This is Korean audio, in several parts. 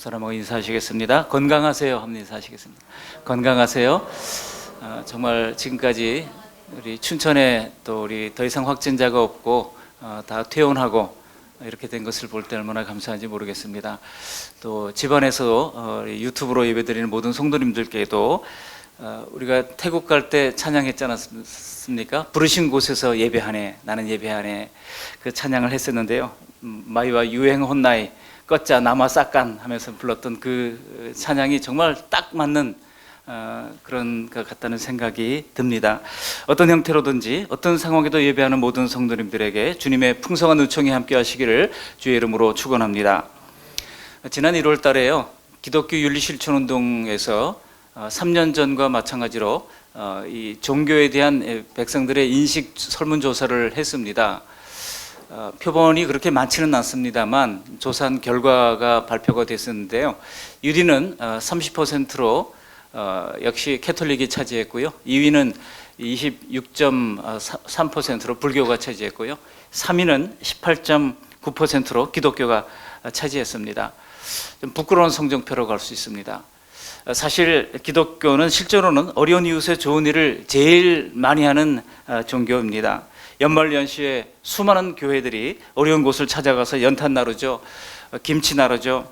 사람하고 인사하시겠습니다. 건강하세요 하면 인사하시겠습니다. 건강하세요. 정말 지금까지 우리 춘천에 또 우리 더 이상 확진자가 없고 다 퇴원하고 이렇게 된 것을 볼 때 얼마나 감사한지 모르겠습니다. 또 집안에서 유튜브로 예배드리는 모든 성도님들께도 우리가 태국 갈 때 찬양했지 않았습니까? 부르신 곳에서 예배하네, 나는 예배하네, 그 찬양을 했었는데요. 마이와 유행 혼나이 껐자 남아 싹간 하면서 불렀던 그 찬양이 정말 딱 맞는 그런 것 같다는 생각이 듭니다. 어떤 형태로든지 어떤 상황에도 예배하는 모든 성도님들에게 주님의 풍성한 은총이 함께 하시기를 주의 이름으로 축원합니다. 지난 1월 달에요, 기독교 윤리실천운동에서 3년 전과 마찬가지로 이 종교에 대한 백성들의 인식 설문조사를 했습니다. 표본이 그렇게 많지는 않습니다만 조사한 결과가 발표가 됐었는데요. 유리는 30%로 역시 캐톨릭이 차지했고요. 2위는 26.3%로 불교가 차지했고요. 3위는 18.9%로 기독교가 차지했습니다. 좀 부끄러운 성적표로 갈 수 있습니다. 사실 기독교는 실제로는 어려운 이웃의 좋은 일을 제일 많이 하는 종교입니다. 연말연시에 수많은 교회들이 어려운 곳을 찾아가서 연탄 나르죠, 김치 나르죠,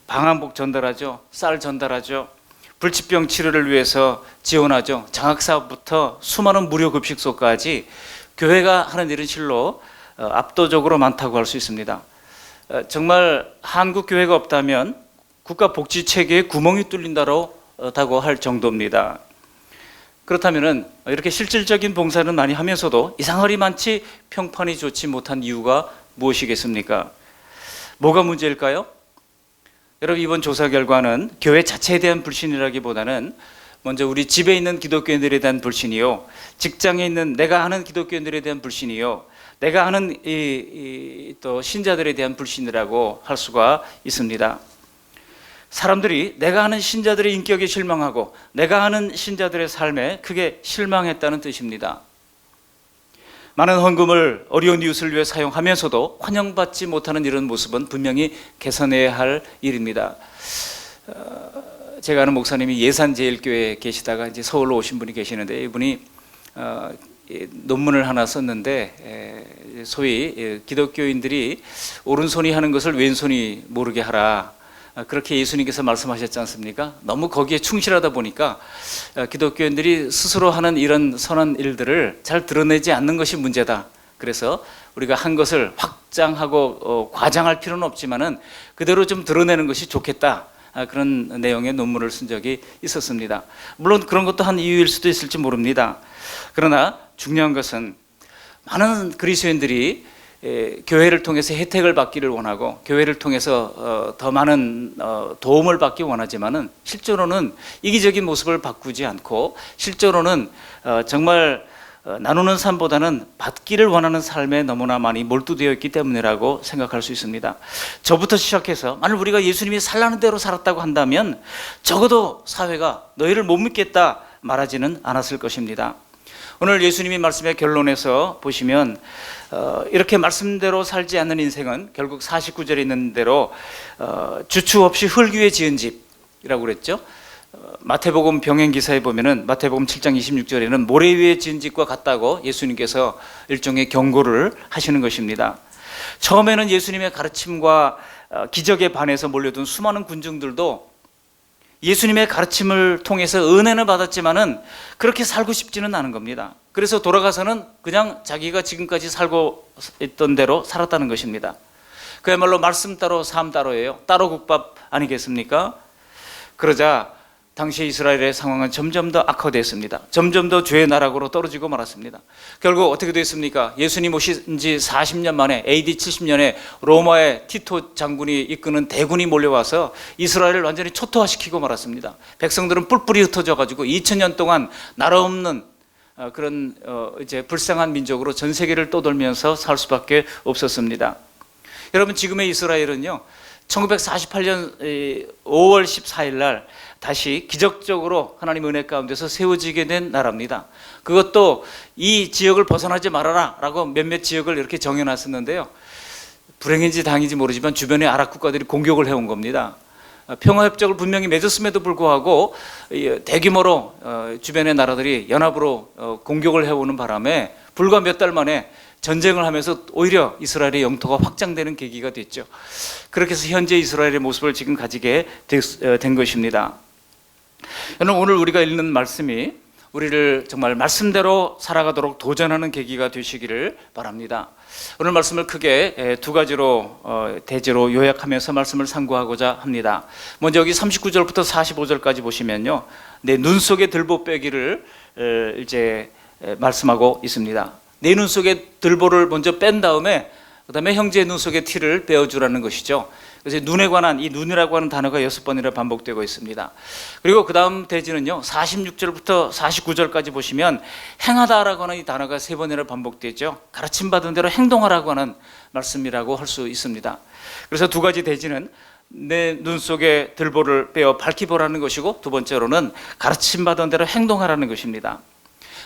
방한복 전달하죠, 쌀 전달하죠, 불치병 치료를 위해서 지원하죠. 장학사업부터 수많은 무료 급식소까지 교회가 하는 일은 실로 압도적으로 많다고 할 수 있습니다. 정말 한국 교회가 없다면 국가 복지 체계에 구멍이 뚫린다고 할 정도입니다. 그렇다면은 이렇게 실질적인 봉사는 많이 하면서도 이상하리 많지 평판이 좋지 못한 이유가 무엇이겠습니까? 뭐가 문제일까요? 여러분, 이번 조사 결과는 교회 자체에 대한 불신이라기보다는 먼저 우리 집에 있는 기독교인들에 대한 불신이요, 직장에 있는 내가 아는 기독교인들에 대한 불신이요, 내가 아는 또 신자들에 대한 불신이라고 할 수가 있습니다. 사람들이 내가 아는 신자들의 인격에 실망하고 내가 아는 신자들의 삶에 크게 실망했다는 뜻입니다. 많은 헌금을 어려운 이웃을 위해 사용하면서도 환영받지 못하는 이런 모습은 분명히 개선해야 할 일입니다. 제가 아는 목사님이 예산제일교회에 계시다가 이제 서울로 오신 분이 계시는데, 이분이 논문을 하나 썼는데, 소위 기독교인들이 오른손이 하는 것을 왼손이 모르게 하라, 그렇게 예수님께서 말씀하셨지 않습니까? 너무 거기에 충실하다 보니까 기독교인들이 스스로 하는 이런 선한 일들을 잘 드러내지 않는 것이 문제다. 그래서 우리가 한 것을 확장하고 과장할 필요는 없지만은 그대로 좀 드러내는 것이 좋겠다, 그런 내용의 논문을 쓴 적이 있었습니다. 물론 그런 것도 한 이유일 수도 있을지 모릅니다. 그러나 중요한 것은 많은 그리스도인들이 교회를 통해서 혜택을 받기를 원하고 교회를 통해서 더 많은 도움을 받기 원하지만은 실제로는 이기적인 모습을 바꾸지 않고 실제로는 정말 나누는 삶보다는 받기를 원하는 삶에 너무나 많이 몰두되어 있기 때문이라고 생각할 수 있습니다. 저부터 시작해서 만일 우리가 예수님이 살라는 대로 살았다고 한다면 적어도 사회가 너희를 못 믿겠다 말하지는 않았을 것입니다. 오늘 예수님이 말씀의 결론에서 보시면 이렇게 말씀대로 살지 않는 인생은 결국 49절에 있는 대로 주추 없이 흙 위에 지은 집이라고 그랬죠. 마태복음 병행기사에 보면은 마태복음 7장 26절에는 모래 위에 지은 집과 같다고 예수님께서 일종의 경고를 하시는 것입니다. 처음에는 예수님의 가르침과 기적에 반해서 몰려든 수많은 군중들도 예수님의 가르침을 통해서 은혜는 받았지만은 그렇게 살고 싶지는 않은 겁니다. 그래서 돌아가서는 그냥 자기가 지금까지 살고 있던 대로 살았다는 것입니다. 그야말로 말씀 따로 삶 따로예요. 따로 국밥 아니겠습니까? 그러자 당시 이스라엘의 상황은 점점 더 악화됐습니다. 점점 더 죄의 나락으로 떨어지고 말았습니다. 결국 어떻게 됐습니까? 예수님 오신 지 40년 만에 AD 70년에 로마의 티토 장군이 이끄는 대군이 몰려와서 이스라엘을 완전히 초토화시키고 말았습니다. 백성들은 뿔뿔이 흩어져 가지고 2000년 동안 나라 없는 그런 이제 불쌍한 민족으로 전 세계를 떠돌면서 살 수밖에 없었습니다. 여러분, 지금의 이스라엘은요, 1948년 5월 14일 날 다시 기적적으로 하나님 은혜 가운데서 세워지게 된 나라입니다. 그것도 이 지역을 벗어나지 말아라 라고 몇몇 지역을 이렇게 정해놨었는데요, 불행인지 다행인지 모르지만 주변의 아랍 국가들이 공격을 해온 겁니다. 평화협정을 분명히 맺었음에도 불구하고 대규모로 주변의 나라들이 연합으로 공격을 해오는 바람에 불과 몇 달 만에 전쟁을 하면서 오히려 이스라엘의 영토가 확장되는 계기가 됐죠. 그렇게 해서 현재 이스라엘의 모습을 지금 가지게 된 것입니다. 여러분, 오늘 우리가 읽는 말씀이 우리를 정말 말씀대로 살아가도록 도전하는 계기가 되시기를 바랍니다. 오늘 말씀을 크게 두 가지로 대제로 요약하면서 말씀을 상고하고자 합니다. 먼저 여기 39절부터 45절까지 보시면요, 내 눈 속에 들보 빼기를 이제 말씀하고 있습니다. 내 눈 속에 들보를 먼저 뺀 다음에 그 다음에 형제의 눈 속에 티를 빼어주라는 것이죠. 그래서 눈에 관한 이 눈이라고 하는 단어가 6번이나 반복되고 있습니다. 그리고 그 다음 대지는요, 46절부터 49절까지 보시면 행하다라고 하는 이 단어가 3번이나 반복되죠. 가르침받은 대로 행동하라고 하는 말씀이라고 할 수 있습니다. 그래서 두 가지 대지는 내 눈 속에 들보를 빼어 밝히 보라는 것이고, 두 번째로는 가르침받은 대로 행동하라는 것입니다.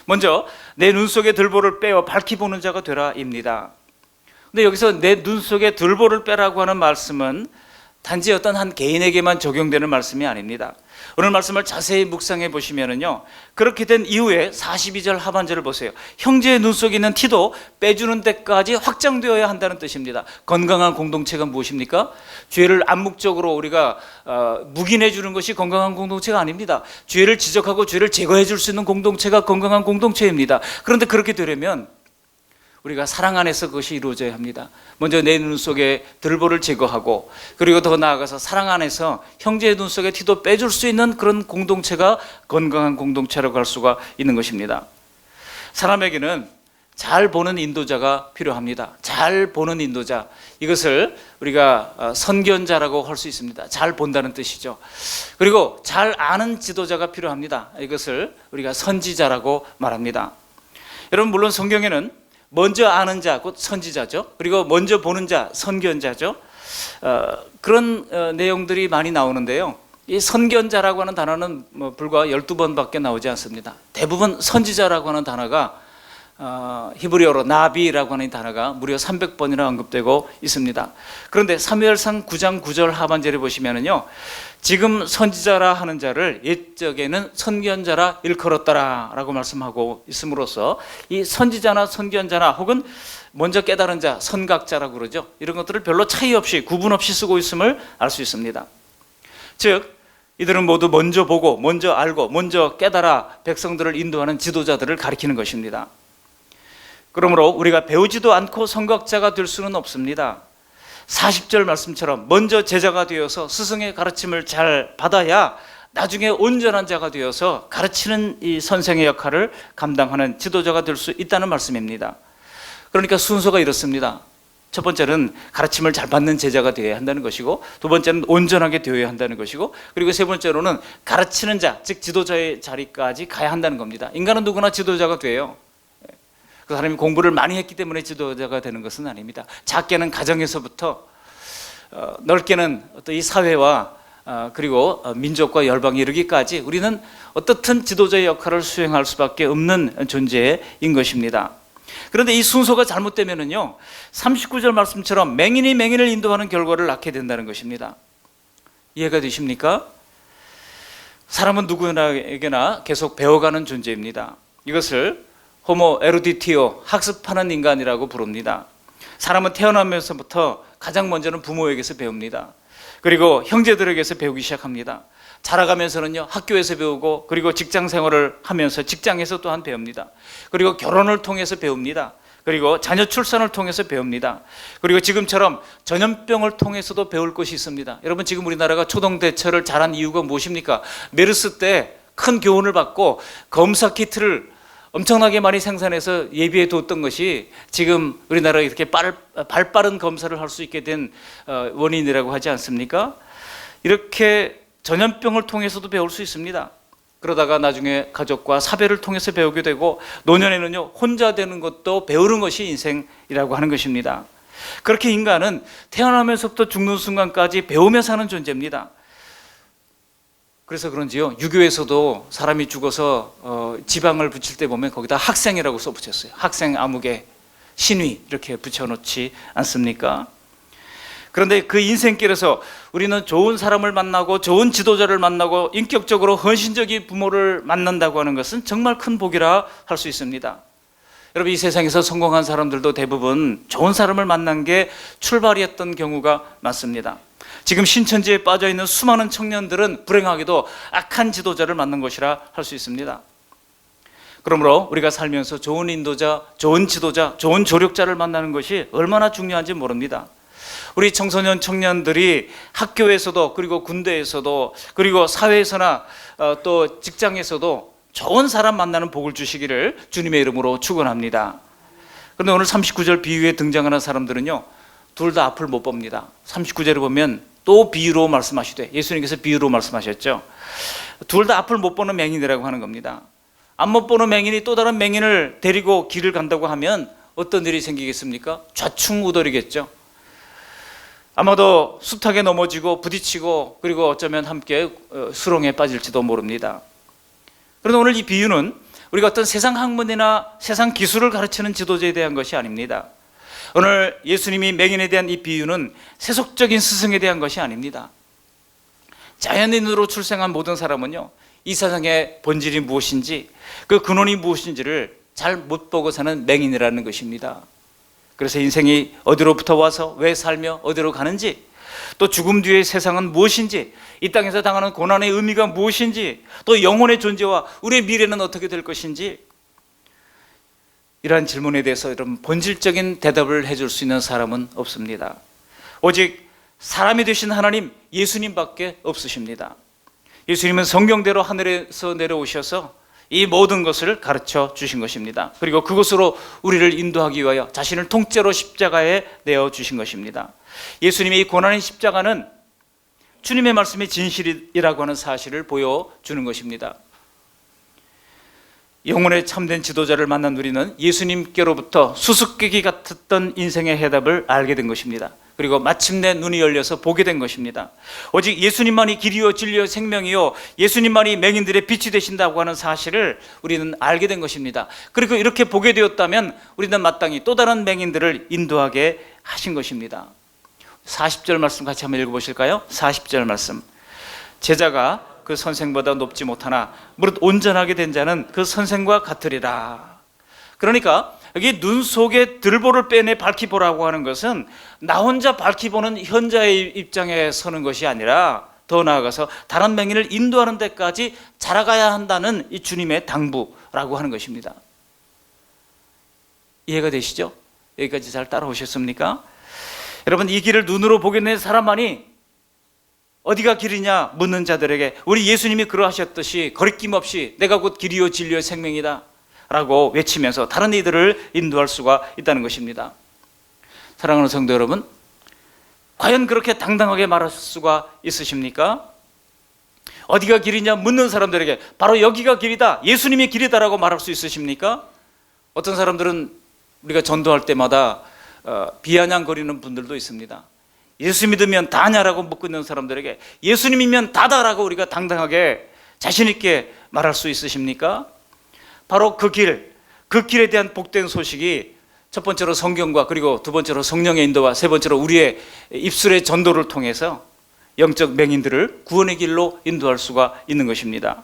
먼저 내 눈 속에 들보를 빼어 밝히 보는 자가 되라입니다. 근데 여기서 내 눈 속에 들보를 빼라고 하는 말씀은 단지 어떤 한 개인에게만 적용되는 말씀이 아닙니다. 오늘 말씀을 자세히 묵상해 보시면은요, 그렇게 된 이후에 42절 하반절을 보세요. 형제의 눈 속에 있는 티도 빼주는 데까지 확장되어야 한다는 뜻입니다. 건강한 공동체가 무엇입니까? 죄를 암묵적으로 우리가 묵인해 주는 것이 건강한 공동체가 아닙니다. 죄를 지적하고 죄를 제거해 줄 수 있는 공동체가 건강한 공동체입니다. 그런데 그렇게 되려면 우리가 사랑 안에서 그것이 이루어져야 합니다. 먼저 내 눈 속에 들보를 제거하고, 그리고 더 나아가서 사랑 안에서 형제의 눈 속에 티도 빼줄 수 있는 그런 공동체가 건강한 공동체라고 할 수가 있는 것입니다. 사람에게는 잘 보는 인도자가 필요합니다. 잘 보는 인도자, 이것을 우리가 선견자라고 할 수 있습니다. 잘 본다는 뜻이죠. 그리고 잘 아는 지도자가 필요합니다. 이것을 우리가 선지자라고 말합니다. 여러분, 물론 성경에는 먼저 아는 자, 곧 선지자죠. 그리고 먼저 보는 자, 선견자죠. 그런 내용들이 많이 나오는데요, 이 선견자라고 하는 단어는 불과 12번밖에 나오지 않습니다. 대부분 선지자라고 하는 단어가 히브리어로 나비라고 하는 단어가 무려 300번이나 언급되고 있습니다. 그런데 사무엘상 9장 9절 하반절에 보시면은요, 지금 선지자라 하는 자를 옛적에는 선견자라 일컬었더라 라고 말씀하고 있음으로써 이 선지자나 선견자나 혹은 먼저 깨달은 자, 선각자라고 그러죠. 이런 것들을 별로 차이 없이 구분 없이 쓰고 있음을 알 수 있습니다. 즉 이들은 모두 먼저 보고 먼저 알고 먼저 깨달아 백성들을 인도하는 지도자들을 가리키는 것입니다. 그러므로 우리가 배우지도 않고 선각자가 될 수는 없습니다. 40절 말씀처럼 먼저 제자가 되어서 스승의 가르침을 잘 받아야 나중에 온전한 자가 되어서 가르치는 이 선생의 역할을 감당하는 지도자가 될 수 있다는 말씀입니다. 그러니까 순서가 이렇습니다. 첫 번째는 가르침을 잘 받는 제자가 되어야 한다는 것이고, 두 번째는 온전하게 되어야 한다는 것이고, 그리고 세 번째로는 가르치는 자, 즉 지도자의 자리까지 가야 한다는 겁니다. 인간은 누구나 지도자가 돼요. 그 사람이 공부를 많이 했기 때문에 지도자가 되는 것은 아닙니다. 작게는 가정에서부터 넓게는 어떤 이 사회와 그리고 민족과 열방에 이르기까지 우리는 어떻든 지도자의 역할을 수행할 수밖에 없는 존재인 것입니다. 그런데 이 순서가 잘못되면은요, 39절 말씀처럼 맹인이 맹인을 인도하는 결과를 낳게 된다는 것입니다. 이해가 되십니까? 사람은 누구에게나 계속 배워가는 존재입니다. 이것을 호모 에루디티오, 학습하는 인간이라고 부릅니다. 사람은 태어나면서부터 가장 먼저는 부모에게서 배웁니다. 그리고 형제들에게서 배우기 시작합니다. 자라가면서는요, 학교에서 배우고, 그리고 직장 생활을 하면서 직장에서 또한 배웁니다. 그리고 결혼을 통해서 배웁니다. 그리고 자녀 출산을 통해서 배웁니다. 그리고 지금처럼 전염병을 통해서도 배울 것이 있습니다. 여러분, 지금 우리나라가 초동 대처를 잘한 이유가 무엇입니까? 메르스 때 큰 교훈을 받고 검사 키트를 엄청나게 많이 생산해서 예비해 뒀던 것이 지금 우리나라가 이렇게 발빠른 검사를 할 수 있게 된 원인이라고 하지 않습니까? 이렇게 전염병을 통해서도 배울 수 있습니다. 그러다가 나중에 가족과 사별을 통해서 배우게 되고, 노년에는요, 혼자 되는 것도 배우는 것이 인생이라고 하는 것입니다. 그렇게 인간은 태어나면서부터 죽는 순간까지 배우며 사는 존재입니다. 그래서 그런지요, 유교에서도 사람이 죽어서 지방을 붙일 때 보면 거기다 학생이라고 써붙였어요. 학생, 아무개, 신위 이렇게 붙여놓지 않습니까? 그런데 그 인생길에서 우리는 좋은 사람을 만나고 좋은 지도자를 만나고 인격적으로 헌신적인 부모를 만난다고 하는 것은 정말 큰 복이라 할 수 있습니다. 여러분, 이 세상에서 성공한 사람들도 대부분 좋은 사람을 만난 게 출발이었던 경우가 많습니다. 지금 신천지에 빠져있는 수많은 청년들은 불행하게도 악한 지도자를 만난 것이라 할 수 있습니다. 그러므로 우리가 살면서 좋은 인도자, 좋은 지도자, 좋은 조력자를 만나는 것이 얼마나 중요한지 모릅니다. 우리 청소년 청년들이 학교에서도, 그리고 군대에서도, 그리고 사회에서나 또 직장에서도 좋은 사람 만나는 복을 주시기를 주님의 이름으로 축원합니다. 그런데 오늘 39절 비유에 등장하는 사람들은요, 둘 다 앞을 못 봅니다. 39절에 보면 또 비유로 말씀하시되, 예수님께서 비유로 말씀하셨죠. 둘 다 앞을 못 보는 맹인이라고 하는 겁니다. 앞 못 보는 맹인이 또 다른 맹인을 데리고 길을 간다고 하면 어떤 일이 생기겠습니까? 좌충우돌이겠죠. 아마도 숱하게 넘어지고 부딪히고, 그리고 어쩌면 함께 수렁에 빠질지도 모릅니다. 그런데 오늘 이 비유는 우리가 어떤 세상 학문이나 세상 기술을 가르치는 지도자에 대한 것이 아닙니다. 오늘 예수님이 맹인에 대한 이 비유는 세속적인 스승에 대한 것이 아닙니다. 자연인으로 출생한 모든 사람은요, 이 세상의 본질이 무엇인지, 그 근원이 무엇인지를 잘 못 보고 사는 맹인이라는 것입니다. 그래서 인생이 어디로부터 와서 왜 살며 어디로 가는지, 또 죽음 뒤의 세상은 무엇인지, 이 땅에서 당하는 고난의 의미가 무엇인지, 또 영혼의 존재와 우리의 미래는 어떻게 될 것인지, 이러한 질문에 대해서 여러분 본질적인 대답을 해줄 수 있는 사람은 없습니다. 오직 사람이 되신 하나님 예수님밖에 없으십니다. 예수님은 성경대로 하늘에서 내려오셔서 이 모든 것을 가르쳐 주신 것입니다. 그리고 그것으로 우리를 인도하기 위하여 자신을 통째로 십자가에 내어주신 것입니다. 예수님의 이 고난의 십자가는 주님의 말씀이 진실이라고 하는 사실을 보여주는 것입니다. 영혼의 참된 지도자를 만난 우리는 예수님께로부터 수수께끼 같았던 인생의 해답을 알게 된 것입니다. 그리고 마침내 눈이 열려서 보게 된 것입니다. 오직 예수님만이 길이요 진리요 생명이요, 예수님만이 맹인들의 빛이 되신다고 하는 사실을 우리는 알게 된 것입니다. 그리고 이렇게 보게 되었다면 우리는 마땅히 또 다른 맹인들을 인도하게 하신 것입니다. 40절 말씀 같이 한번 읽어보실까요? 40절 말씀. 제자가 그 선생보다 높지 못하나 무릇 온전하게 된 자는 그 선생과 같으리라. 그러니까 여기 눈 속에 들보를 빼내 밝히 보라고 하는 것은 나 혼자 밝히 보는 현자의 입장에 서는 것이 아니라 더 나아가서 다른 맹인을 인도하는 데까지 자라가야 한다는 이 주님의 당부라고 하는 것입니다. 이해가 되시죠? 여기까지 잘 따라오셨습니까? 여러분, 이 길을 눈으로 보게 된 사람만이 어디가 길이냐 묻는 자들에게 우리 예수님이 그러하셨듯이 거리낌 없이 내가 곧 길이요 진리요 생명이다 라고 외치면서 다른 이들을 인도할 수가 있다는 것입니다. 사랑하는 성도 여러분, 과연 그렇게 당당하게 말할 수가 있으십니까? 어디가 길이냐 묻는 사람들에게 바로 여기가 길이다, 예수님이 길이다라고 말할 수 있으십니까? 어떤 사람들은 우리가 전도할 때마다 비아냥거리는 분들도 있습니다. 예수 믿으면 다냐라고 묻고 있는 사람들에게 예수님이면 다다라고 우리가 당당하게 자신 있게 말할 수 있으십니까? 바로 그 길에 대한 복된 소식이 첫 번째로 성경과, 그리고 두 번째로 성령의 인도와, 세 번째로 우리의 입술의 전도를 통해서 영적 맹인들을 구원의 길로 인도할 수가 있는 것입니다.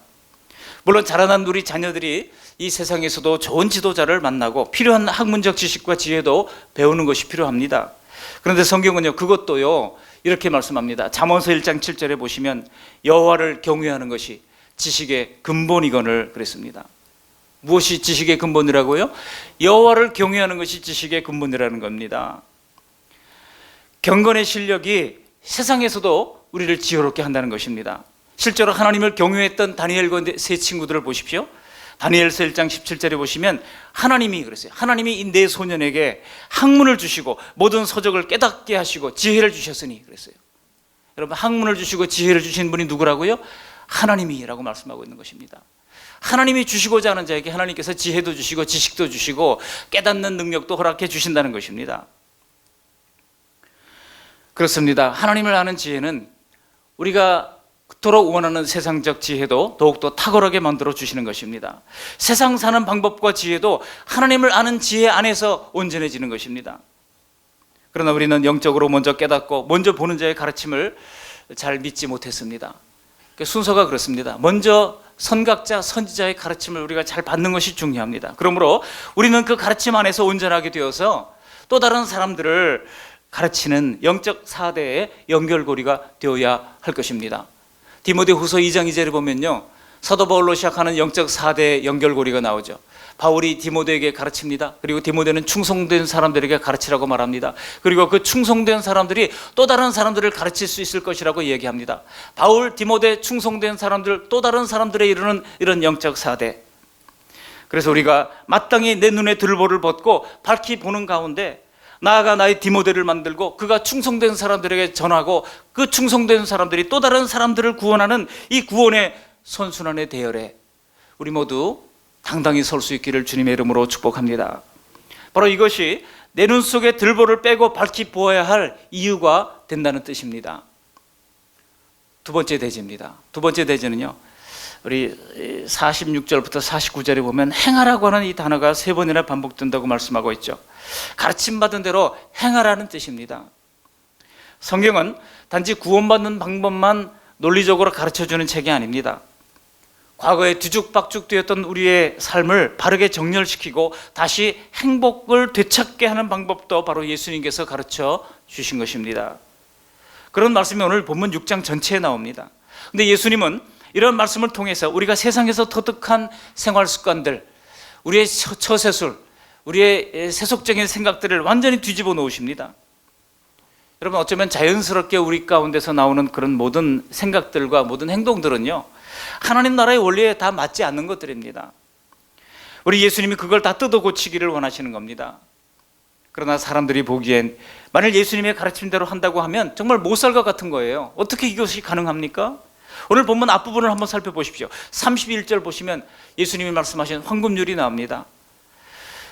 물론 자라난 우리 자녀들이 이 세상에서도 좋은 지도자를 만나고 필요한 학문적 지식과 지혜도 배우는 것이 필요합니다. 그런데 성경은요, 그것도요 이렇게 말씀합니다. 잠언서 1장 7절에 보시면 여호와를 경외하는 것이 지식의 근본이거늘 그랬습니다. 무엇이 지식의 근본이라고요? 여호와를 경외하는 것이 지식의 근본이라는 겁니다. 경건의 실력이 세상에서도 우리를 지혜롭게 한다는 것입니다. 실제로 하나님을 경외했던 다니엘과 세 친구들을 보십시오. 다니엘서 1장 17절에 보시면 하나님이 그랬어요. 하나님이 이 네 소년에게 학문을 주시고 모든 서적을 깨닫게 하시고 지혜를 주셨으니 그랬어요. 여러분, 학문을 주시고 지혜를 주신 분이 누구라고요? 하나님이라고 말씀하고 있는 것입니다. 하나님이 주시고자 하는 자에게 하나님께서 지혜도 주시고 지식도 주시고 깨닫는 능력도 허락해 주신다는 것입니다. 그렇습니다. 하나님을 아는 지혜는 우리가 그토록 원하는 세상적 지혜도 더욱더 탁월하게 만들어 주시는 것입니다. 세상 사는 방법과 지혜도 하나님을 아는 지혜 안에서 온전해지는 것입니다. 그러나 우리는 영적으로 먼저 깨닫고 먼저 보는 자의 가르침을 잘 믿지 못했습니다. 순서가 그렇습니다. 먼저 선각자, 선지자의 가르침을 우리가 잘 받는 것이 중요합니다. 그러므로 우리는 그 가르침 안에서 온전하게 되어서 또 다른 사람들을 가르치는 영적 사대의 연결고리가 되어야 할 것입니다. 디모데후서 2장 2절에 보면요, 사도 바울로 시작하는 영적 사대의 연결고리가 나오죠. 바울이 디모데에게 가르칩니다. 그리고 디모데는 충성된 사람들에게 가르치라고 말합니다. 그리고 그 충성된 사람들이 또 다른 사람들을 가르칠 수 있을 것이라고 얘기합니다. 바울, 디모데, 충성된 사람들, 또 다른 사람들에 이르는 이런 영적 사대. 그래서 우리가 마땅히 내 눈에 들보를 벗고 밝히 보는 가운데 나아가 나의 디모데를 만들고 그가 충성된 사람들에게 전하고 그 충성된 사람들이 또 다른 사람들을 구원하는 이 구원의 선순환의 대열에 우리 모두 당당히 설 수 있기를 주님의 이름으로 축복합니다. 바로 이것이 내 눈 속에 들보를 빼고 밝히 보아야 할 이유가 된다는 뜻입니다. 두 번째 대지입니다. 두 번째 대지는요, 우리 46절부터 49절에 보면 행하라고 하는 이 단어가 3번이나 반복된다고 말씀하고 있죠. 가르침받은 대로 행하라는 뜻입니다. 성경은 단지 구원받는 방법만 논리적으로 가르쳐주는 책이 아닙니다. 과거에 뒤죽박죽 되었던 우리의 삶을 바르게 정렬시키고 다시 행복을 되찾게 하는 방법도 바로 예수님께서 가르쳐 주신 것입니다. 그런 말씀이 오늘 본문 6장 전체에 나옵니다. 근데 예수님은 이런 말씀을 통해서 우리가 세상에서 터득한 생활 습관들, 우리의 처세술, 우리의 세속적인 생각들을 완전히 뒤집어 놓으십니다. 여러분, 어쩌면 자연스럽게 우리 가운데서 나오는 그런 모든 생각들과 모든 행동들은요, 하나님 나라의 원리에 다 맞지 않는 것들입니다. 우리 예수님이 그걸 다 뜯어 고치기를 원하시는 겁니다. 그러나 사람들이 보기엔 만일 예수님의 가르침대로 한다고 하면 정말 못 살 것 같은 거예요. 어떻게 이것이 가능합니까? 오늘 본문 앞부분을 한번 살펴보십시오. 31절 보시면 예수님이 말씀하신 황금률이 나옵니다.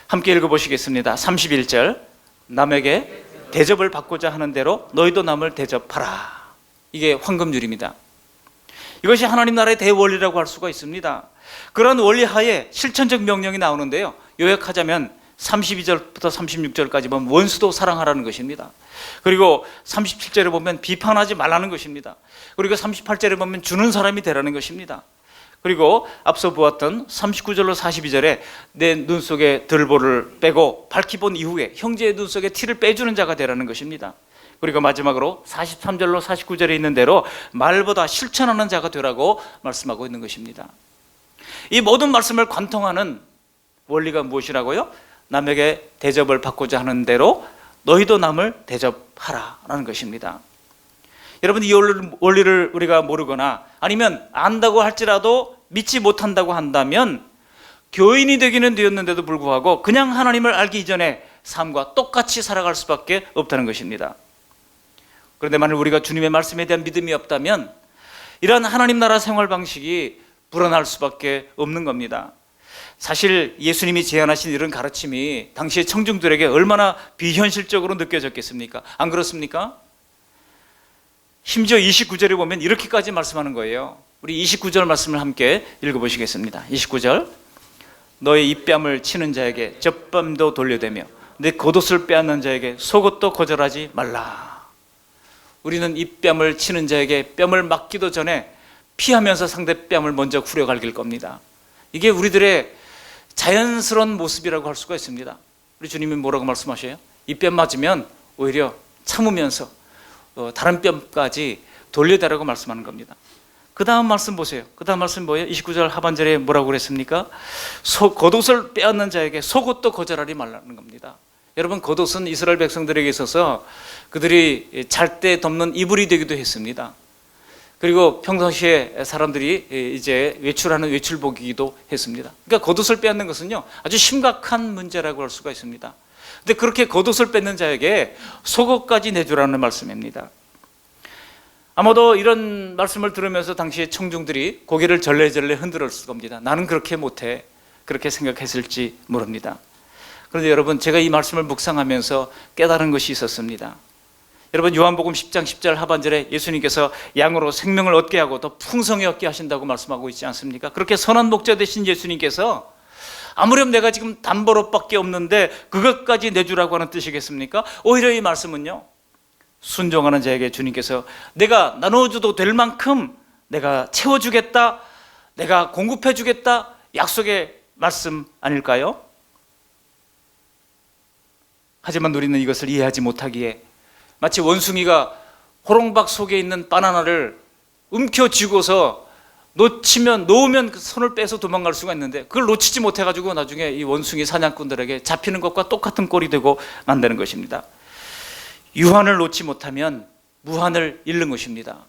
함께 읽어보시겠습니다. 31절, 남에게 대접을 받고자 하는 대로 너희도 남을 대접하라. 이게 황금률입니다. 이것이 하나님 나라의 대원리라고 할 수가 있습니다. 그런 원리 하에 실천적 명령이 나오는데요, 요약하자면 32절부터 36절까지 보면 원수도 사랑하라는 것입니다. 그리고 37절에 보면 비판하지 말라는 것입니다. 그리고 38절에 보면 주는 사람이 되라는 것입니다. 그리고 앞서 보았던 39절로 42절에 내 눈 속에 들보를 빼고 밝히 본 이후에 형제의 눈 속에 티를 빼주는 자가 되라는 것입니다. 그리고 마지막으로 43절로 49절에 있는 대로 말보다 실천하는 자가 되라고 말씀하고 있는 것입니다. 이 모든 말씀을 관통하는 원리가 무엇이라고요? 남에게 대접을 받고자 하는 대로 너희도 남을 대접하라라는 것입니다. 여러분, 이 원리를 우리가 모르거나 아니면 안다고 할지라도 믿지 못한다고 한다면 교인이 되기는 되었는데도 불구하고 그냥 하나님을 알기 이전의 삶과 똑같이 살아갈 수밖에 없다는 것입니다. 그런데 만일 우리가 주님의 말씀에 대한 믿음이 없다면 이러한 하나님 나라 생활 방식이 불어날 수밖에 없는 겁니다. 사실 예수님이 제안하신 이런 가르침이 당시의 청중들에게 얼마나 비현실적으로 느껴졌겠습니까? 안 그렇습니까? 심지어 29절에 보면 이렇게까지 말씀하는 거예요. 우리 29절 말씀을 함께 읽어보시겠습니다. 29절, 너의 입뺨을 치는 자에게 젖밤도 돌려대며 내 겉옷을 빼앗는 자에게 속옷도 거절하지 말라. 우리는 입뺨을 치는 자에게 뺨을 맞기도 전에 피하면서 상대 뺨을 먼저 후려갈길 겁니다. 이게 우리들의 자연스러운 모습이라고 할 수가 있습니다. 우리 주님이 뭐라고 말씀하셔요? 입뺨 맞으면 오히려 참으면서 다른 뺨까지 돌려달라고 말씀하는 겁니다. 그 다음 말씀 보세요. 그 다음 말씀 뭐예요? 29절 하반절에 뭐라고 그랬습니까? 겉옷을 빼앗는 자에게 속옷도 거절하지 말라는 겁니다. 여러분, 겉옷은 이스라엘 백성들에게 있어서 그들이 잘 때 덮는 이불이 되기도 했습니다. 그리고 평상시에 사람들이 이제 외출하는 외출복이기도 했습니다. 그러니까 겉옷을 빼앗는 것은요, 아주 심각한 문제라고 할 수가 있습니다. 근데 그렇게 겉옷을 뺏는 자에게 속옷까지 내주라는 말씀입니다. 아마도 이런 말씀을 들으면서 당시에 청중들이 고개를 절레절레 흔들었을 겁니다. 나는 그렇게 못해, 그렇게 생각했을지 모릅니다. 그런데 여러분, 제가 이 말씀을 묵상하면서 깨달은 것이 있었습니다. 여러분, 요한복음 10장 10절 하반절에 예수님께서 양으로 생명을 얻게 하고 더 풍성히 얻게 하신다고 말씀하고 있지 않습니까? 그렇게 선한 목자 되신 예수님께서 아무렴 내가 지금 담보로밖에 없는데 그것까지 내주라고 하는 뜻이겠습니까? 오히려 이 말씀은요, 순종하는 자에게 주님께서 내가 나눠줘도 될 만큼 내가 채워주겠다, 내가 공급해주겠다 약속의 말씀 아닐까요? 하지만 우리는 이것을 이해하지 못하기에 마치 원숭이가 호롱박 속에 있는 바나나를 움켜쥐고서 놓으면 그 손을 빼서 도망갈 수가 있는데 그걸 놓치지 못해가지고 나중에 이 원숭이 사냥꾼들에게 잡히는 것과 똑같은 꼴이 되고 만다는 것입니다. 유한을 놓지 못하면 무한을 잃는 것입니다.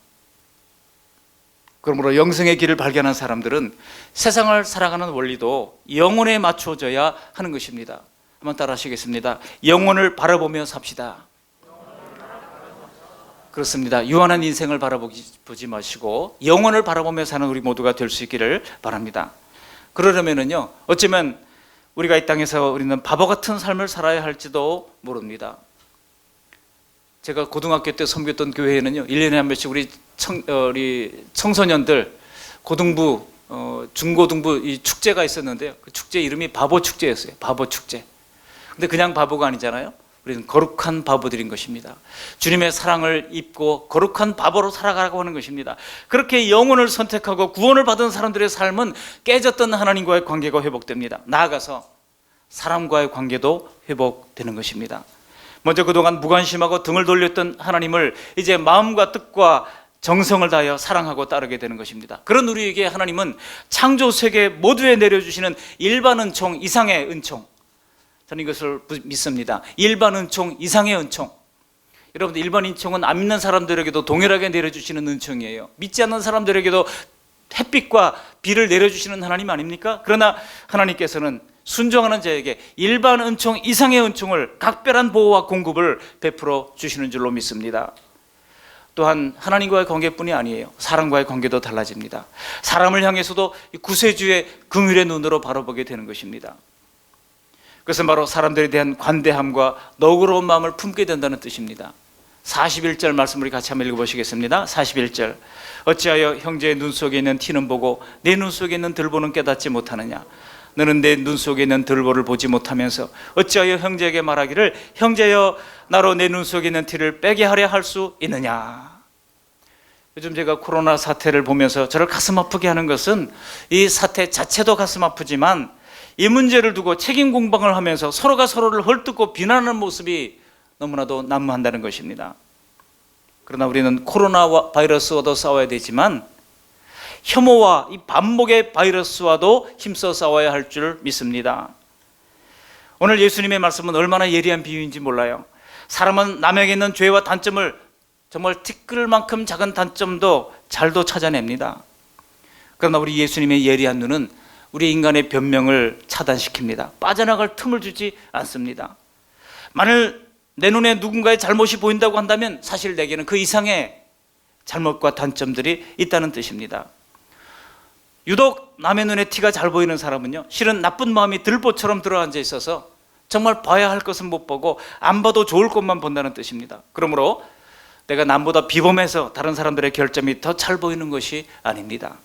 그러므로 영생의 길을 발견한 사람들은 세상을 살아가는 원리도 영혼에 맞춰져야 하는 것입니다. 한번 따라 하시겠습니다. 영혼을 바라보며 삽시다. 그렇습니다. 유한한 인생을 바라보지 마시고 영혼을 바라보며 사는 우리 모두가 될 수 있기를 바랍니다. 그러려면은요, 어쩌면 우리가 이 땅에서 우리는 바보 같은 삶을 살아야 할지도 모릅니다. 제가 고등학교 때 섬겼던 교회에는요, 1년에 한 번씩 우리 청소년들 고등부, 중고등부 이 축제가 있었는데요. 그 축제 이름이 바보 축제였어요. 바보 축제. 근데 그냥 바보가 아니잖아요. 우리는 거룩한 바보들인 것입니다. 주님의 사랑을 입고 거룩한 바보로 살아가라고 하는 것입니다. 그렇게 영혼을 선택하고 구원을 받은 사람들의 삶은 깨졌던 하나님과의 관계가 회복됩니다. 나아가서 사람과의 관계도 회복되는 것입니다. 먼저 그동안 무관심하고 등을 돌렸던 하나님을 이제 마음과 뜻과 정성을 다하여 사랑하고 따르게 되는 것입니다. 그런 우리에게 하나님은 창조 세계 모두에 내려주시는 일반 은총 이상의 은총, 저는 이것을 믿습니다. 일반 은총 이상의 은총. 여러분들, 일반 은총은 안 믿는 사람들에게도 동일하게 내려주시는 은총이에요. 믿지 않는 사람들에게도 햇빛과 비를 내려주시는 하나님 아닙니까? 그러나 하나님께서는 순종하는 자에게 일반 은총 이상의 은총을, 각별한 보호와 공급을 베풀어 주시는 줄로 믿습니다. 또한 하나님과의 관계뿐이 아니에요. 사람과의 관계도 달라집니다. 사람을 향해서도 구세주의 긍휼의 눈으로 바라보게 되는 것입니다. 그것은 바로 사람들에 대한 관대함과 너그러운 마음을 품게 된다는 뜻입니다. 41절 말씀 우리 같이 한번 읽어보시겠습니다. 41절. 어찌하여 형제의 눈 속에 있는 티는 보고 내 눈 속에 있는 들보는 깨닫지 못하느냐. 너는 내 눈 속에 있는 들보를 보지 못하면서 어찌하여 형제에게 말하기를 형제여 나로 내 눈 속에 있는 티를 빼게 하려 할 수 있느냐. 요즘 제가 코로나 사태를 보면서 저를 가슴 아프게 하는 것은 이 사태 자체도 가슴 아프지만 이 문제를 두고 책임 공방을 하면서 서로가 서로를 헐뜯고 비난하는 모습이 너무나도 난무한다는 것입니다. 그러나 우리는 코로나 바이러스와도 싸워야 되지만 혐오와 이 반목의 바이러스와도 힘써 싸워야 할 줄 믿습니다. 오늘 예수님의 말씀은 얼마나 예리한 비유인지 몰라요. 사람은 남에게 있는 죄와 단점을 정말 티끌만큼 작은 단점도 잘도 찾아냅니다. 그러나 우리 예수님의 예리한 눈은 우리 인간의 변명을 차단시킵니다. 빠져나갈 틈을 주지 않습니다. 만일 내 눈에 누군가의 잘못이 보인다고 한다면 사실 내게는 그 이상의 잘못과 단점들이 있다는 뜻입니다. 유독 남의 눈에 티가 잘 보이는 사람은요, 실은 나쁜 마음이 들보처럼 들어앉아 있어서 정말 봐야 할 것은 못 보고 안 봐도 좋을 것만 본다는 뜻입니다. 그러므로 내가 남보다 비범해서 다른 사람들의 결점이 더 잘 보이는 것이 아닙니다.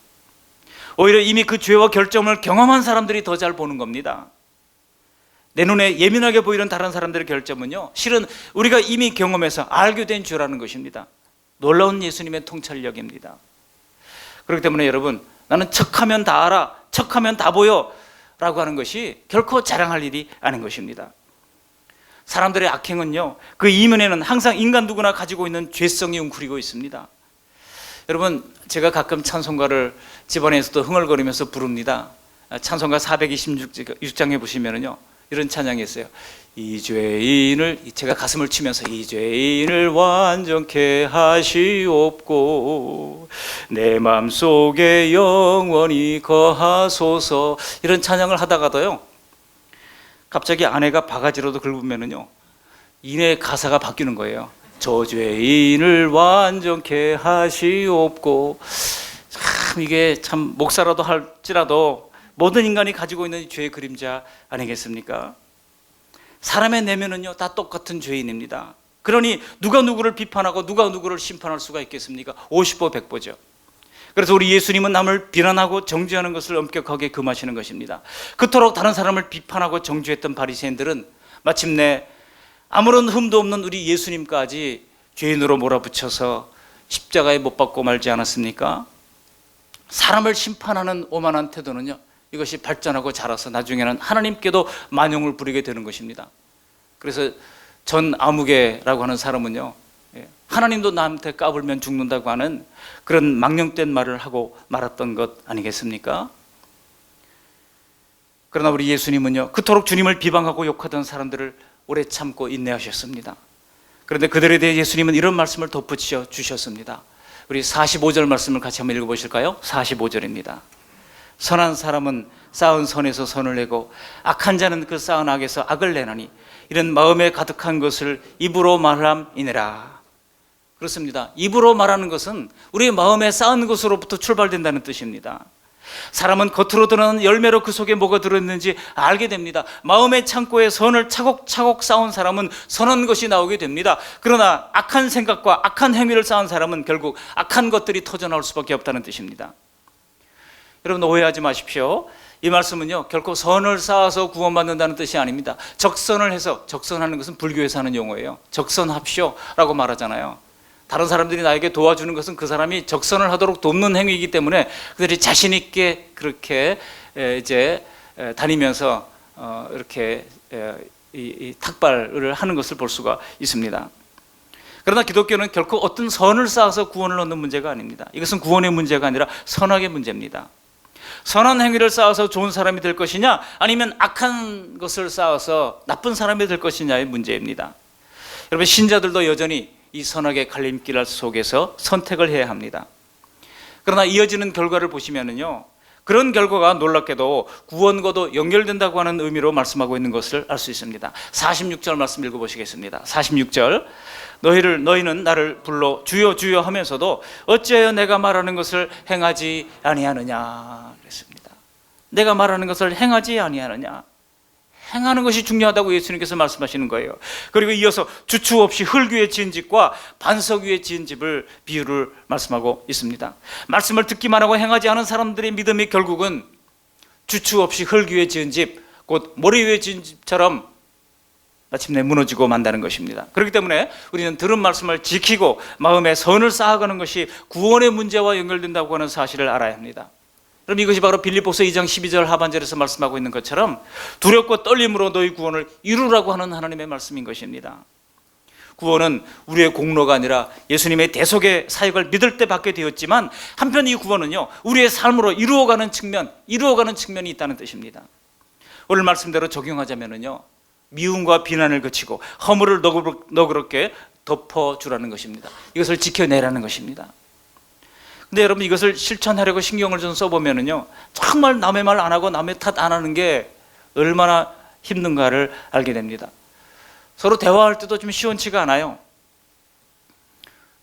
오히려 이미 그 죄와 결점을 경험한 사람들이 더 잘 보는 겁니다. 내 눈에 예민하게 보이는 다른 사람들의 결점은요, 실은 우리가 이미 경험해서 알게 된 죄라는 것입니다. 놀라운 예수님의 통찰력입니다. 그렇기 때문에 여러분, 나는 척하면 다 알아, 척하면 다 보여 라고 하는 것이 결코 자랑할 일이 아닌 것입니다. 사람들의 악행은요, 그 이면에는 항상 인간 누구나 가지고 있는 죄성이 웅크리고 있습니다. 여러분, 제가 가끔 찬송가를 집안에서도 흥얼거리면서 부릅니다. 찬송가 426장에 보시면은요, 이런 찬양이 있어요. 이 죄인을, 제가 가슴을 치면서 이 죄인을 완전케 하시옵고 내 마음속에 영원히 거하소서, 이런 찬양을 하다가도요, 갑자기 아내가 바가지로도 긁으면은요, 이내 가사가 바뀌는 거예요. 저 죄인을 완전케 하시옵고. 참, 이게 참 목사라도 할지라도 모든 인간이 가지고 있는 죄의 그림자 아니겠습니까? 사람의 내면은요, 다 똑같은 죄인입니다. 그러니 누가 누구를 비판하고 누가 누구를 심판할 수가 있겠습니까? 50보 100보죠. 그래서 우리 예수님은 남을 비난하고 정죄하는 것을 엄격하게 금하시는 것입니다. 그토록 다른 사람을 비판하고 정죄했던 바리새인들은 마침내 아무런 흠도 없는 우리 예수님까지 죄인으로 몰아붙여서 십자가에 못 박고 말지 않았습니까? 사람을 심판하는 오만한 태도는요, 이것이 발전하고 자라서 나중에는 하나님께도 만용을 부리게 되는 것입니다. 그래서 전 아무개라고 하는 사람은요, 하나님도 나한테 까불면 죽는다고 하는 그런 망령된 말을 하고 말았던 것 아니겠습니까? 그러나 우리 예수님은요, 그토록 주님을 비방하고 욕하던 사람들을 오래 참고 인내하셨습니다. 그런데 그들에 대해 예수님은 이런 말씀을 덧붙여 주셨습니다. 우리 45절 말씀을 같이 한번 읽어보실까요? 45절입니다. 선한 사람은 쌓은 선에서 선을 내고 악한 자는 그 쌓은 악에서 악을 내나니 이런 마음에 가득한 것을 입으로 말함이니라. 그렇습니다. 입으로 말하는 것은 우리의 마음에 쌓은 것으로부터 출발된다는 뜻입니다. 사람은 겉으로 드러나는 열매로 그 속에 뭐가 들어있는지 알게 됩니다. 마음의 창고에 선을 차곡차곡 쌓은 사람은 선한 것이 나오게 됩니다. 그러나 악한 생각과 악한 행위를 쌓은 사람은 결국 악한 것들이 터져나올 수밖에 없다는 뜻입니다. 여러분, 오해하지 마십시오. 이 말씀은요, 결코 선을 쌓아서 구원받는다는 뜻이 아닙니다. 적선을 해서, 적선하는 것은 불교에서 하는 용어예요. 적선합시오라고 말하잖아요. 다른 사람들이 나에게 도와주는 것은 그 사람이 적선을 하도록 돕는 행위이기 때문에 그들이 자신 있게 그렇게 이제 다니면서 이렇게 이 탁발을 하는 것을 볼 수가 있습니다. 그러나 기독교는 결코 어떤 선을 쌓아서 구원을 얻는 문제가 아닙니다. 이것은 구원의 문제가 아니라 선악의 문제입니다. 선한 행위를 쌓아서 좋은 사람이 될 것이냐, 아니면 악한 것을 쌓아서 나쁜 사람이 될 것이냐의 문제입니다. 여러분, 신자들도 여전히 이 선악의 갈림길 속에서 선택을 해야 합니다. 그러나 이어지는 결과를 보시면은요, 그런 결과가 놀랍게도 구원과도 연결된다고 하는 의미로 말씀하고 있는 것을 알 수 있습니다. 46절 말씀 읽어보시겠습니다. 46절, 너희는 나를 불러 주여 주여 하면서도 어찌하여 내가 말하는 것을 행하지 아니하느냐 그랬습니다. 내가 말하는 것을 행하지 아니하느냐, 행하는 것이 중요하다고 예수님께서 말씀하시는 거예요. 그리고 이어서 주추 없이 흙 위에 지은 집과 반석 위에 지은 집을 비유를 말씀하고 있습니다. 말씀을 듣기만 하고 행하지 않은 사람들의 믿음이 결국은 주추 없이 흙 위에 지은 집, 곧 모래 위에 지은 집처럼 마침내 무너지고 만다는 것입니다. 그렇기 때문에 우리는 들은 말씀을 지키고 마음에 선을 쌓아가는 것이 구원의 문제와 연결된다고 하는 사실을 알아야 합니다. 그럼 이것이 바로 빌립보서 2장 12절 하반절에서 말씀하고 있는 것처럼 두렵고 떨림으로 너희 구원을 이루라고 하는 하나님의 말씀인 것입니다. 구원은 우리의 공로가 아니라 예수님의 대속의 사역을 믿을 때 받게 되었지만, 한편 이 구원은요, 우리의 삶으로 이루어가는 측면이 있다는 뜻입니다. 오늘 말씀대로 적용하자면요, 미움과 비난을 그치고 허물을 너그럽게 덮어주라는 것입니다. 이것을 지켜내라는 것입니다. 근데 여러분, 이것을 실천하려고 신경을 좀 써보면은요, 정말 남의 말 안 하고 남의 탓 안 하는 게 얼마나 힘든가를 알게 됩니다. 서로 대화할 때도 좀 시원치가 않아요.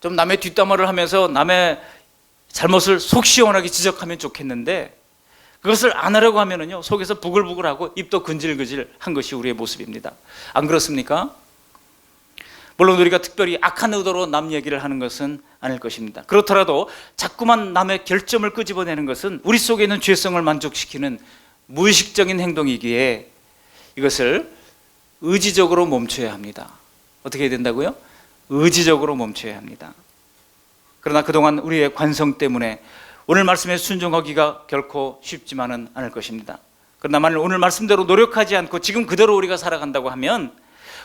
좀 남의 뒷담화를 하면서 남의 잘못을 속 시원하게 지적하면 좋겠는데, 그것을 안 하려고 하면은요, 속에서 부글부글하고 입도 근질근질한 것이 우리의 모습입니다. 안 그렇습니까? 물론 우리가 특별히 악한 의도로 남 얘기를 하는 것은 아닐 것입니다. 그렇더라도 자꾸만 남의 결점을 끄집어내는 것은 우리 속에 있는 죄성을 만족시키는 무의식적인 행동이기에 이것을 의지적으로 멈춰야 합니다. 어떻게 해야 된다고요? 의지적으로 멈춰야 합니다. 그러나 그동안 우리의 관성 때문에 오늘 말씀에 순종하기가 결코 쉽지만은 않을 것입니다. 그러나 만일 오늘 말씀대로 노력하지 않고 지금 그대로 우리가 살아간다고 하면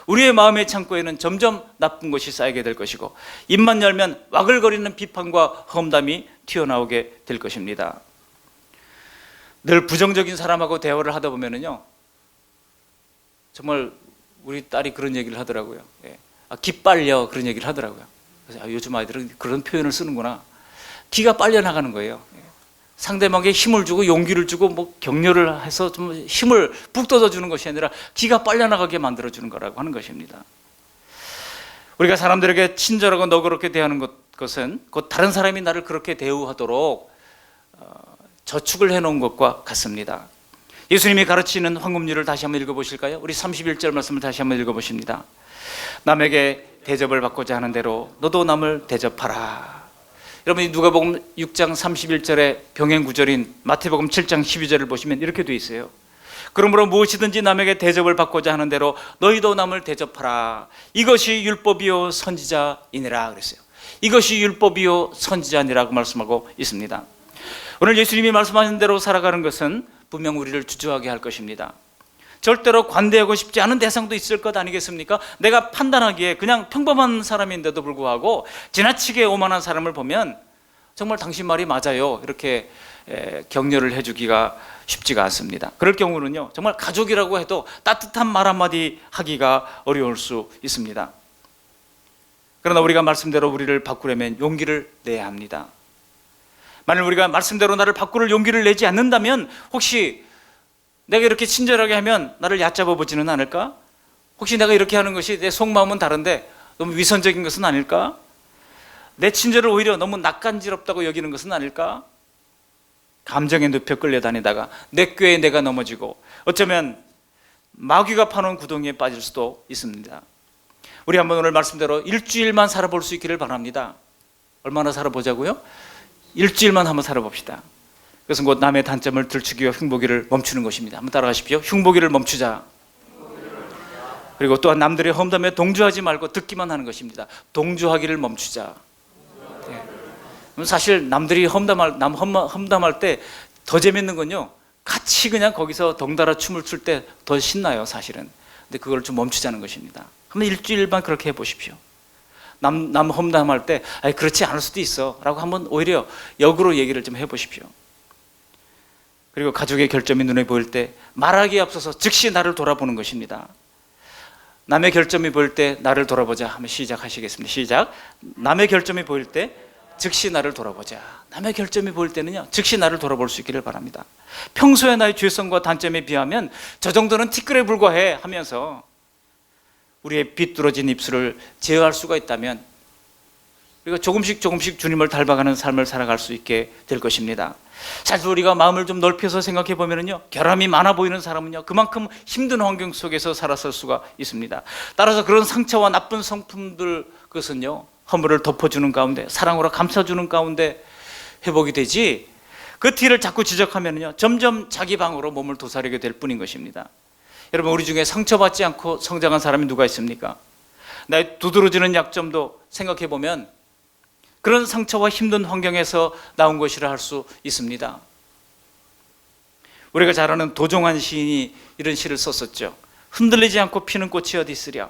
우리의 마음의 창고에는 점점 나쁜 것이 쌓이게 될 것이고, 입만 열면 와글거리는 비판과 험담이 튀어나오게 될 것입니다. 늘 부정적인 사람하고 대화를 하다 보면은요, 정말 우리 딸이 그런 얘기를 하더라고요. 기빨려, 그런 얘기를 하더라고요. 그래서 요즘 아이들은 그런 표현을 쓰는구나. 기가 빨려 나가는 거예요. 상대방에게 힘을 주고 용기를 주고 뭐 격려를 해서 좀 힘을 북돋아 주는 것이 아니라 기가 빨려나가게 만들어 주는 거라고 하는 것입니다. 우리가 사람들에게 친절하고 너그럽게 대하는 것은 곧 다른 사람이 나를 그렇게 대우하도록 저축을 해놓은 것과 같습니다. 예수님이 가르치는 황금률을 다시 한번 읽어보실까요? 우리 31절 말씀을 다시 한번 읽어보십니다. 남에게 대접을 받고자 하는 대로 너도 남을 대접하라. 여러분이 누가복음 6장 31절에 병행 구절인 마태복음 7장 12절을 보시면 이렇게 돼 있어요. 그러므로 무엇이든지 남에게 대접을 받고자 하는 대로 너희도 남을 대접하라. 이것이 율법이요 선지자이니라 그랬어요. 이것이 율법이요 선지자니라고 말씀하고 있습니다. 오늘 예수님이 말씀하신 대로 살아가는 것은 분명 우리를 주저하게 할 것입니다. 절대로 관대하고 싶지 않은 대상도 있을 것 아니겠습니까? 내가 판단하기에 그냥 평범한 사람인데도 불구하고 지나치게 오만한 사람을 보면 정말 당신 말이 맞아요, 이렇게 격려를 해주기가 쉽지가 않습니다. 그럴 경우는요, 정말 가족이라고 해도 따뜻한 말 한마디 하기가 어려울 수 있습니다. 그러나 우리가 말씀대로 우리를 바꾸려면 용기를 내야 합니다. 만일 우리가 말씀대로 나를 바꾸를 용기를 내지 않는다면 혹시 내가 이렇게 친절하게 하면 나를 얕잡아 보지는 않을까? 혹시 내가 이렇게 하는 것이 내 속마음은 다른데 너무 위선적인 것은 아닐까? 내 친절을 오히려 너무 낯간지럽다고 여기는 것은 아닐까? 감정에 눕혀 끌려다니다가 내 꾀에 내가 넘어지고 어쩌면 마귀가 파놓은 구덩이에 빠질 수도 있습니다. 우리 한번 오늘 말씀대로 일주일만 살아볼 수 있기를 바랍니다. 얼마나 살아보자고요? 일주일만 한번 살아봅시다. 그것은 곧 남의 단점을 들추기와 흉보기를 멈추는 것입니다. 한번 따라가십시오. 흉보기를 멈추자. 그리고 또한 남들의 험담에 동조하지 말고 듣기만 하는 것입니다. 동조하기를 멈추자. 네. 사실 남들이 험담할 때 더 재밌는 건요, 같이 그냥 거기서 덩달아 춤을 출 때 더 신나요, 사실은. 근데 그걸 좀 멈추자는 것입니다. 한번 일주일만 그렇게 해보십시오. 남 험담할 때 그렇지 않을 수도 있어 라고 한번 오히려 역으로 얘기를 좀 해보십시오. 그리고 가족의 결점이 눈에 보일 때 말하기에 앞서서 즉시 나를 돌아보는 것입니다. 남의 결점이 보일 때 나를 돌아보자 하면 시작하시겠습니다. 시작. 남의 결점이 보일 때 즉시 나를 돌아보자. 남의 결점이 보일 때는요, 즉시 나를 돌아볼 수 있기를 바랍니다. 평소에 나의 죄성과 단점에 비하면 저 정도는 티끌에 불과해 하면서 우리의 비뚤어진 입술을 제어할 수가 있다면 우리가 조금씩 주님을 닮아가는 삶을 살아갈 수 있게 될 것입니다. 사실 우리가 마음을 좀 넓혀서 생각해 보면요, 결함이 많아 보이는 사람은요, 그만큼 힘든 환경 속에서 살았을 수가 있습니다. 따라서 그런 상처와 나쁜 성품들, 그것은요, 허물을 덮어주는 가운데, 사랑으로 감싸주는 가운데 회복이 되지, 그 티를 자꾸 지적하면요, 점점 자기 방으로 몸을 도사리게 될 뿐인 것입니다. 여러분, 우리 중에 상처받지 않고 성장한 사람이 누가 있습니까? 나의 두드러지는 약점도 생각해 보면 그런 상처와 힘든 환경에서 나온 것이라 할 수 있습니다. 우리가 잘 아는 도종환 시인이 이런 시를 썼었죠. 흔들리지 않고 피는 꽃이 어디 있으랴.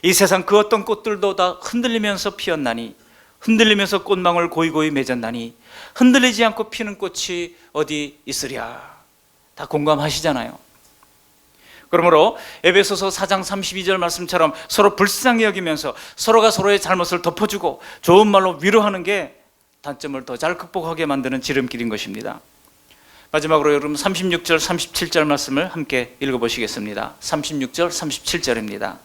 이 세상 그 어떤 꽃들도 다 흔들리면서 피었나니, 흔들리면서 꽃망울 고이고이 맺었나니, 흔들리지 않고 피는 꽃이 어디 있으랴. 다 공감하시잖아요. 그러므로 에베소서 4장 32절 말씀처럼 서로 불쌍히 여기면서 서로가 서로의 잘못을 덮어주고 좋은 말로 위로하는 게 단점을 더 잘 극복하게 만드는 지름길인 것입니다. 마지막으로 여러분 36절 37절 말씀을 함께 읽어보시겠습니다. 36절 37절입니다.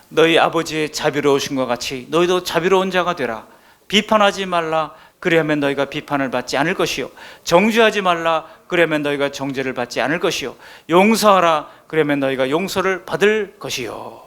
너희 아버지의 자비로우신과 같이 너희도 자비로운 자가 되라. 비판하지 말라. 그리하면 너희가 비판을 받지 않을 것이요, 정죄하지 말라. 그러면 너희가 정죄를 받지 않을 것이요, 용서하라. 그러면 너희가 용서를 받을 것이요.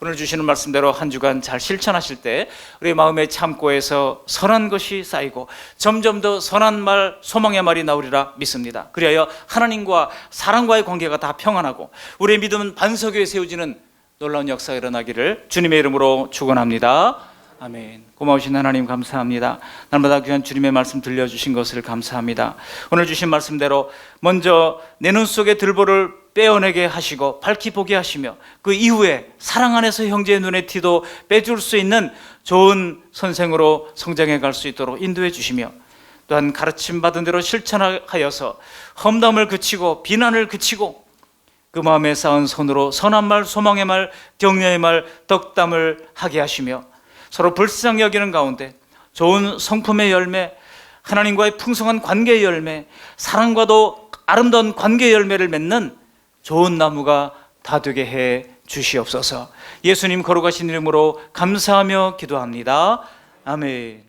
오늘 주시는 말씀대로 한 주간 잘 실천하실 때 우리 마음의 창고에서 선한 것이 쌓이고 점점 더 선한 말, 소망의 말이 나오리라 믿습니다. 그리하여 하나님과 사람과의 관계가 다 평안하고 우리의 믿음은 반석 위에 세워지는 놀라운 역사가 일어나기를 주님의 이름으로 축원합니다. 아멘. 고마우신 하나님 감사합니다. 날마다 귀한 주님의 말씀 들려주신 것을 감사합니다. 오늘 주신 말씀대로 먼저 내 눈 속의 들보를 빼어내게 하시고 밝히 보게 하시며 그 이후에 사랑 안에서 형제의 눈의 티도 빼줄 수 있는 좋은 선생으로 성장해 갈 수 있도록 인도해 주시며 또한 가르침 받은 대로 실천하여서 험담을 그치고 비난을 그치고 그 마음에 쌓은 손으로 선한 말, 소망의 말, 격려의 말, 덕담을 하게 하시며 서로 불쌍히 여기는 가운데 좋은 성품의 열매, 하나님과의 풍성한 관계의 열매, 사랑과도 아름다운 관계의 열매를 맺는 좋은 나무가 다 되게 해 주시옵소서. 예수님 거룩하신 이름으로 감사하며 기도합니다. 아멘.